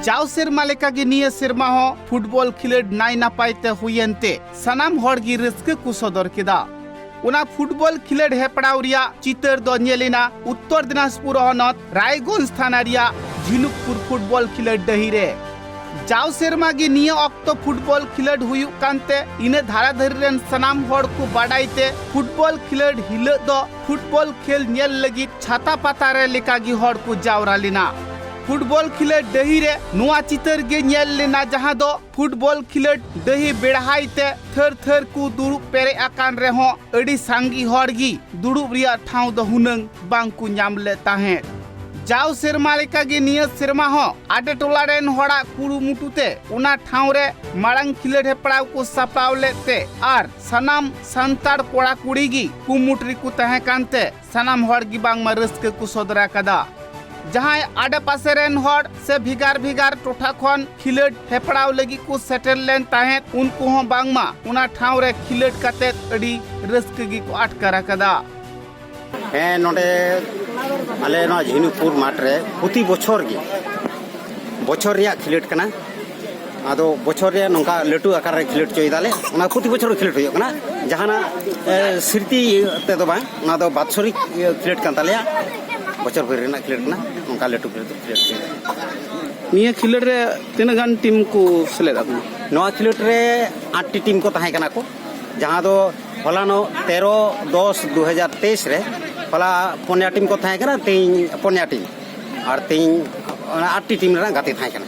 जाव सेरमा लेका गे निया सेरमा हो फुटबॉल खिलेड नाय नापायते हुयेनते सनाम हर गी रस्के को सदर केदा। उना फुटबॉल खिलेड हेपड़ाव रिया चितर दो नेलिना उत्तर दिनाजपुर हनत रायगंज थाना रिया झिनुकपुर फुटबॉल खिलेड डहिरे। जाव सेरमा गे निया अक्तो फुटबॉल खिलेड हुयुक कांते इने धाराधरी रेन सनाम हर को बाडाइते फुटबॉल खिलेड हिलो दो फुटबॉल खेल नेल लगी छाता पातारे लेका गी हर को जावरा लिना। फुटबॉल खिलेड डहिरे नुआ चितर गे नेल लेना जहां दो फुटबॉल खिलेड डही बेड़हाइते थर थर को दुड़ुब पेरे आकान रेहो अड़ी सांगी हरगी दुड़ुब रिया ठाव दो हुनंग बांग को नाम ले ताहे। जाव सेरमा लेका गे निया सेरमा हो आटे टोला रेन हड़ा कुरुमुटुते उना ठाव रे मारांग खिलेड हेपड़ाव को सापड़ाव लेते आर सनाम संतार कोड़ा कुड़ी गी कुमुटरी को तहे कांते सनाम हर गी बांग मा रस्के को सदरा कदा। जहां आडे पासे रेन हर से भिगार भिगार टोठा खन खिलेड हेपड़ाव लगी को सेटल लेन ताहे उनको हो बांगमा उना ठाव रे खिलेड काते अड़ी रस्के गी को अटकारा कदा। नोडे आले ना झिनुकपुर माठ रे प्रति बछर रिया खिलेड कना आदो बछर रे नोंका लटू आकार रे खिलेड चोइदाले ओना प्रति बछर खिलेड होयो कना जहाना सिरती ते दो बांग ओना दो बात्सरिक खिलेड कान तालेया बछर भर रेना खिलेड कना नोंका लटू खिलेड निया खिलेड रे तीन गान टीम को सेलेदा नोआ खिलेड रे 8 टीम को ताहे कना को जहां दो फलानो 13/10/2023 रे फला पुन्या टीम को थाहे कना तीन पुन्या टीम और तीन 8 टीम रे गाते थाहे कना।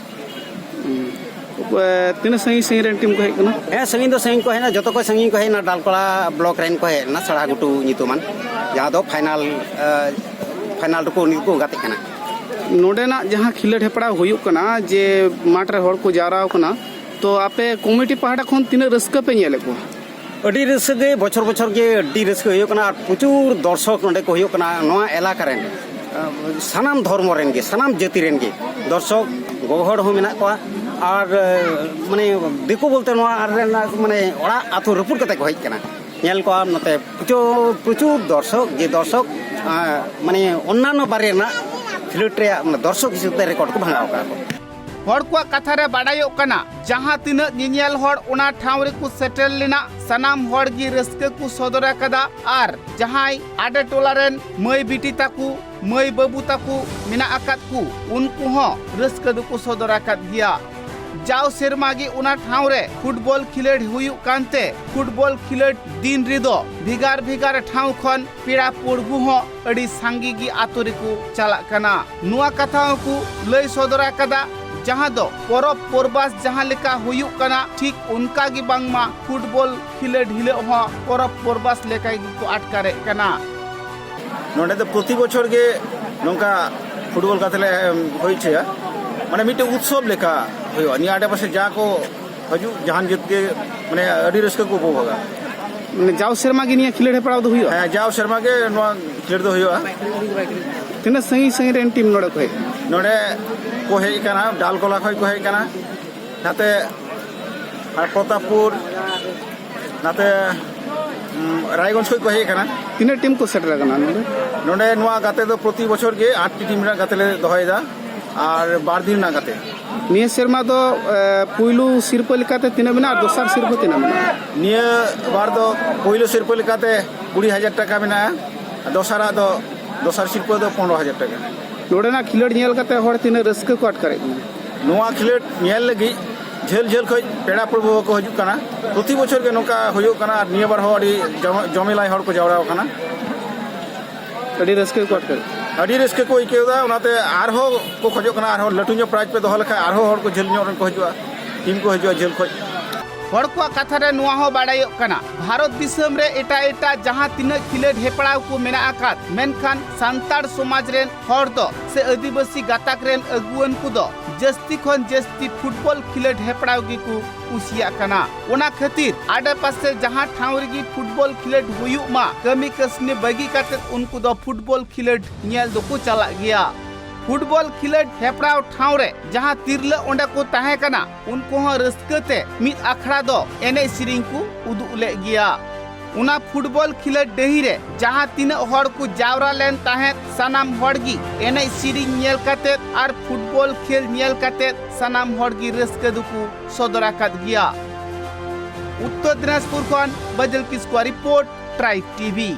तीन संगी संगी रेन टीम को हे कना संगी दो संगी को है ना जतो को संगी को है ना डालकोला ब्लॉक रेन को है ना सड़ा गुटू नितुमान जहां दो फाइनल को निको गाते कना। नोडेना जहां खिलेड हेपड़ा हुयुक कना जे माठ रे हर को जाराव कना तो आपे कमिटी पहाड़ा खन तीन रस्का पे नेले को अड़ी रस्के बछर बछर के अड़ी रस्के होयो कना प्रचुर दर्शक नोडे को होयो कना नोआ एलाका रेन सनाम धर्म रेन गे सनाम जाति रेन गे दर्शक गोहड़ हो मेना को और माने देखो बोलते नोआ माने ओड़ा आथु रपुर कते को हेज कना नेल को नते प्रचुर दर्शक जे दर्शक माने अन्नानो बारे ना खिलेड रे दर्शक हिसाब रिकॉर्ड को भांगाव का हर को कथा रे बाडायो कना जहां तीन निनियल हर उना ठाव रे को सेटल लेना सनाम हर गी रस्के को सदरा कदा और जहां आडे टोला रेन मई बिटी ताकू मई बाबू ताकू मिना आकात को उनको हो रस्के को सदरा कद गया। जाव सेरमा गी उना ठाव रे फुटबॉल खिलेड हुयु कांते फुटबॉल खिलेड दिन रिदो भिगार भिगार ठाव खन पीड़ा पड़गु हो अड़ी सांगी गी आतोरी को चला कना नुआ कथा को लय सदरा कदा जहां दो परब परबास जहां लेका हुयुक कना ठीक उनका गी बांगमा फुटबॉल खिलेड हिले हो परब परबास लेका गी को अटकारे कना। नोडे तो प्रति बछर गे नोंका फुटबॉल कातले होई छे माने मिटे उत्सव लेका होयो नि आडे पासे जा को हजू जहान जित के माने अडी रस्के को उपभोगा माने जाव शर्मा गी निया खिलेड पड़ाव दो हुयो जाव शर्मा के नो खिलेड दो होयो तिना संगी संगी रेन टीम नोडे को नोडे को हे कना डालकोला खय को हे कना नाते प्रतापपुर नाते रायगंज खय को हे कना तीन टीम को सेटल कना नोडे नोआ गाते दो प्रति बछर गे 8 टीम रा गाते ले दोहयदा और 12 दिन ना गाते निया शर्मा दो पुइलु सिरपो लेकाते तीन बिना और दोसर सिरपो तीन बिना निया बार दो पुइलु सिरपो लेकाते 20,000 टाका बिना दोसरा दो दोसर सिरपो दो 15,000 टाका नोडेना खिलेड नेल काते हर तीन रस्के को अटकारे नोआ खिलेड नेल लगी झेल झेल खय पेड़ा प्रभु को हजू कना प्रति बछर के नोका होयो कना निया बार हो अडी जमिलाई हर को जावराव कना अडी रस्के को अटकारे अडी रस्के को इकेदा उनाते आर हो को खजो कना आर हो लटू नो प्राइज पे दोह लखा आर हो हर को झेल नो को हजुआ टीम को हजुआ झेल खय हर को कथा रे नुआ हो बाडायो कना भारत दिसम रे एटा एटा जहां तीन खिलेड हेपड़ाव को मेना आकात मेनखान सांतार समाज रेन हर दो से आदिवासी गाताक रेन अगुवन को दो जस्ती खन जस्ती फुटबॉल खिलेड हेपड़ाव की को उसिया कना ओना खातिर आडे पासे जहां ठावरी की फुटबॉल खिलेड हुयु मा कमी कसने बगी काते उनको दो फुटबॉल खिलेड नेल दो को चला गया। फुटबॉल खिलेड हेपड़ाव ठाव रे जहां तिरले ओंडे को ताहे कना उनको हो रस्कते मित अखड़ा दो एने सिरिंग को उदुले गया। उना फुटबॉल खिलड डही रे जहां तीन हड़ को जावरा लेन ताहे सनाम हड़गी एने सीरी नेल काते और फुटबॉल खेल नेल काते सनाम हड़गी रस्के दुकु सदरा काद गिया। उत्तर दिनाजपुर खन बजल किस्कुआ रिपोर्ट ट्राइब टीवी।